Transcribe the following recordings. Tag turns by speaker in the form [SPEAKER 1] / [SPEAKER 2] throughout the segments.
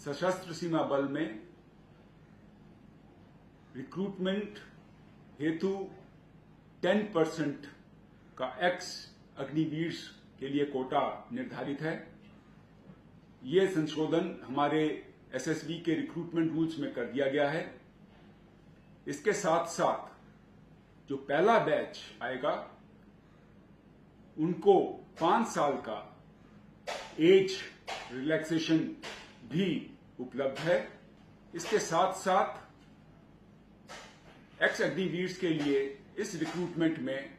[SPEAKER 1] सशस्त्र सीमा बल में रिक्रूटमेंट हेतु 10% का एक्स अग्निवीर के लिए कोटा निर्धारित है। ये संशोधन हमारे एसएसबी के रिक्रूटमेंट रूल्स में कर दिया गया है। इसके साथ साथ जो पहला बैच आएगा उनको 5 साल का एज रिलैक्सेशन भी उपलब्ध है। इसके साथ साथ एक्स अग्निवीर के लिए इस रिक्रूटमेंट में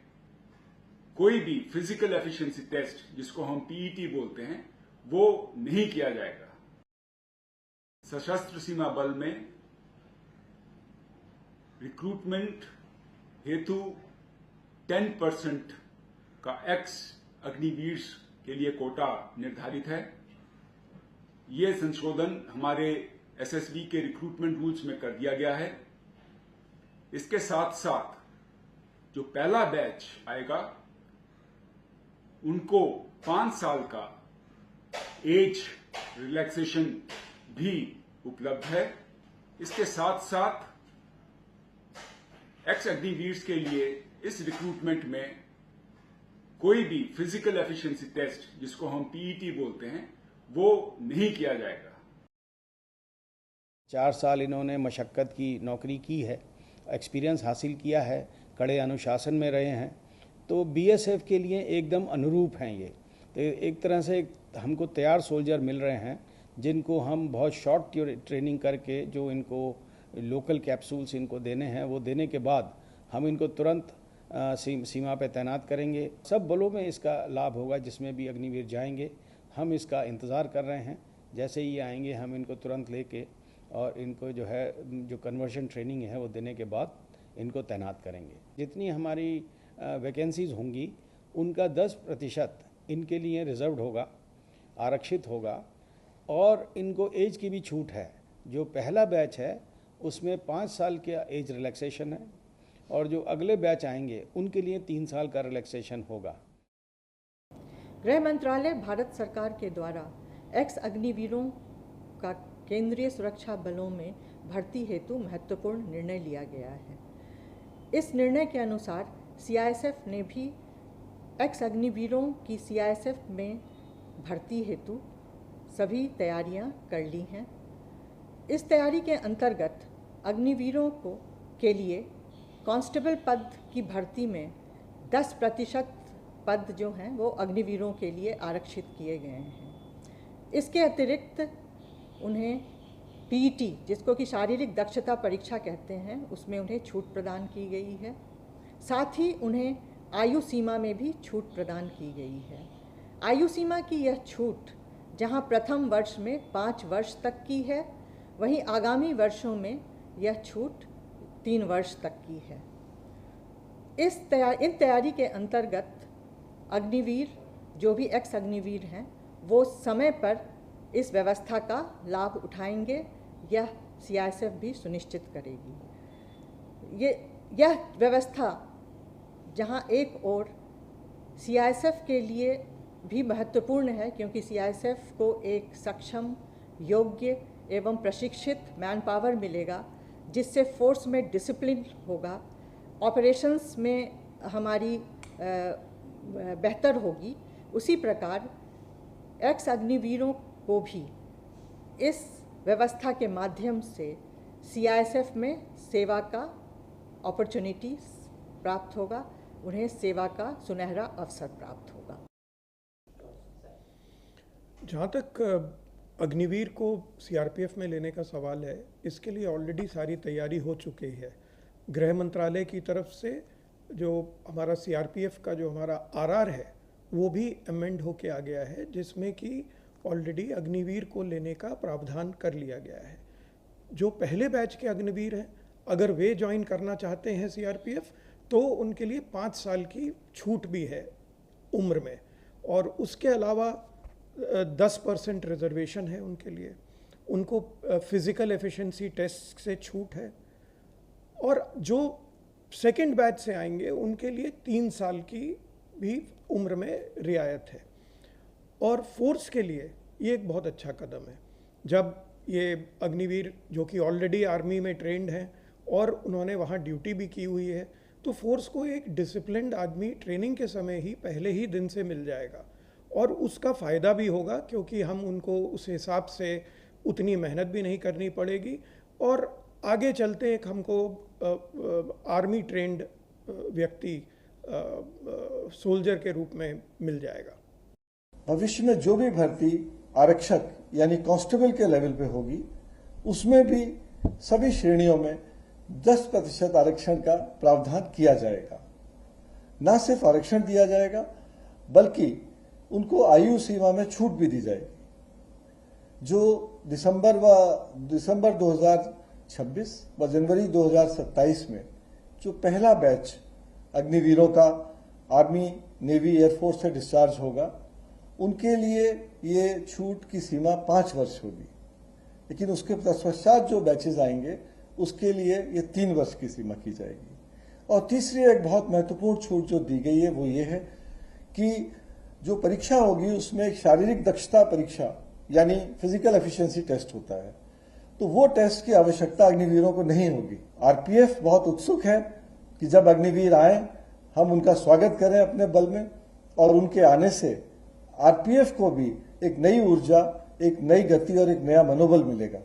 [SPEAKER 1] कोई भी फिजिकल एफिशिएंसी टेस्ट, जिसको हम पीईटी बोलते हैं, वो नहीं किया जाएगा। सशस्त्र सीमा बल में रिक्रूटमेंट हेतु 10% का एक्स अग्निवीर के लिए कोटा निर्धारित है। ये संशोधन हमारे एसएसबी के रिक्रूटमेंट रूल्स में कर दिया गया है। इसके साथ साथ जो पहला बैच आएगा उनको 5 साल का एज रिलैक्सेशन भी उपलब्ध है। इसके साथ साथ एक्स अग्निवीर के लिए इस रिक्रूटमेंट में कोई भी फिजिकल एफिशिएंसी टेस्ट, जिसको हम पीईटी बोलते हैं, वो नहीं किया जाएगा।
[SPEAKER 2] 4 साल इन्होंने मशक्क़त की नौकरी की है, एक्सपीरियंस हासिल किया है, कड़े अनुशासन में रहे हैं, तो बीएसएफ के लिए एकदम अनुरूप हैं ये। तो एक तरह से हमको तैयार सोल्जर मिल रहे हैं जिनको हम बहुत शॉर्ट ट्रेनिंग करके जो इनको लोकल कैप्सूल्स इनको देने हैं, वो देने के बाद हम इनको तुरंत सीमा पे तैनात करेंगे। सब बलों में इसका लाभ होगा जिसमें भी अग्निवीर जाएंगे। हम इसका इंतज़ार कर रहे हैं, जैसे ही आएंगे हम इनको तुरंत लेके और इनको जो कन्वर्शन ट्रेनिंग है वो देने के बाद इनको तैनात करेंगे। जितनी हमारी वैकेंसीज़ होंगी उनका 10% इनके लिए रिजर्व्ड होगा, आरक्षित होगा, और इनको एज की भी छूट है। जो पहला बैच है उसमें 5 साल का एज रिलैक्सेशन है और जो अगले बैच आएंगे उनके लिए 3 साल का रिलैक्सेशन होगा।
[SPEAKER 3] गृह मंत्रालय भारत सरकार के द्वारा एक्स अग्निवीरों का केंद्रीय सुरक्षा बलों में भर्ती हेतु महत्वपूर्ण निर्णय लिया गया है। इस निर्णय के अनुसार सीआईएसएफ ने भी एक्स अग्निवीरों की सीआईएसएफ में भर्ती हेतु सभी तैयारियां कर ली हैं। इस तैयारी के अंतर्गत अग्निवीरों के लिए कांस्टेबल पद की भर्ती में 10% पद जो हैं वो अग्निवीरों के लिए आरक्षित किए गए हैं। इसके अतिरिक्त उन्हें पीईटी, जिसको कि शारीरिक दक्षता परीक्षा कहते हैं, उसमें उन्हें छूट प्रदान की गई है। साथ ही उन्हें आयु सीमा में भी छूट प्रदान की गई है। आयु सीमा की यह छूट जहां प्रथम वर्ष में 5 वर्ष तक की है, वहीं आगामी वर्षों में यह छूट 3 वर्ष तक की है। इन तैयारी के अंतर्गत अग्निवीर, जो भी एक्स अग्निवीर हैं, वो समय पर इस व्यवस्था का लाभ उठाएंगे, यह सीआईएसएफ भी सुनिश्चित करेगी। यह व्यवस्था जहां एक ओर सीआईएसएफ के लिए भी महत्वपूर्ण है, क्योंकि सीआईएसएफ को एक सक्षम, योग्य एवं प्रशिक्षित मैन पावर मिलेगा, जिससे फोर्स में डिसिप्लिन होगा, ऑपरेशंस में हमारी बेहतर होगी। उसी प्रकार एक्स अग्निवीरों को भी इस व्यवस्था के माध्यम से सीआईएसएफ में सेवा का अपॉर्चुनिटी प्राप्त होगा, उन्हें सेवा का सुनहरा अवसर प्राप्त होगा।
[SPEAKER 4] जहाँ तक अग्निवीर को सीआरपीएफ में लेने का सवाल है, इसके लिए ऑलरेडी सारी तैयारी हो चुकी है। गृह मंत्रालय की तरफ से जो हमारा सीआरपीएफ का जो हमारा आरआर है वो भी अमेंड होके आ गया है, जिसमें कि ऑलरेडी अग्निवीर को लेने का प्रावधान कर लिया गया है। जो पहले बैच के अग्निवीर हैं, अगर वे ज्वाइन करना चाहते हैं सीआरपीएफ, तो उनके लिए 5 साल की छूट भी है उम्र में, और उसके अलावा 10% रिजर्वेशन है उनके लिए। उनको फिजिकल एफिशिएंसी टेस्ट से छूट है, और जो सेकंड बैच से आएंगे उनके लिए 3 साल की भी उम्र में रियायत है। और फोर्स के लिए ये एक बहुत अच्छा कदम है। जब ये अग्निवीर जो कि ऑलरेडी आर्मी में ट्रेंड हैं और उन्होंने वहाँ ड्यूटी भी की हुई है, तो फोर्स को एक डिसिप्लिन्ड आदमी ट्रेनिंग के समय ही पहले ही दिन से मिल जाएगा और उसका फ़ायदा भी होगा, क्योंकि हम उनको उस हिसाब से उतनी मेहनत भी नहीं करनी पड़ेगी और आगे चलते एक हमको आर्मी ट्रेंड व्यक्ति सोल्जर के रूप में मिल जाएगा।
[SPEAKER 5] भविष्य में जो भी भर्ती आरक्षक यानी कांस्टेबल के लेवल पे होगी, उसमें भी सभी श्रेणियों में 10% आरक्षण का प्रावधान किया जाएगा। न सिर्फ आरक्षण दिया जाएगा बल्कि उनको आयु सीमा में छूट भी दी जाएगी। जो दिसंबर 2026 व जनवरी 2027 में जो पहला बैच अग्निवीरों का आर्मी, नेवी, एयरफोर्स से डिस्चार्ज होगा, उनके लिए ये छूट की सीमा 5 वर्ष होगी, लेकिन उसके पश्चात जो बैचेज आएंगे उसके लिए ये 3 वर्ष की सीमा की जाएगी। और तीसरी एक बहुत महत्वपूर्ण छूट जो दी गई है वो ये है कि जो परीक्षा होगी उसमें एक शारीरिक दक्षता परीक्षा यानी फिजिकल एफिशिएंसी टेस्ट होता है, तो वो टेस्ट की आवश्यकता अग्निवीरों को नहीं होगी। आरपीएफ बहुत उत्सुक है कि जब अग्निवीर आए हम उनका स्वागत करें अपने बल में, और उनके आने से आरपीएफ को भी एक नई ऊर्जा, एक नई गति और एक नया मनोबल मिलेगा।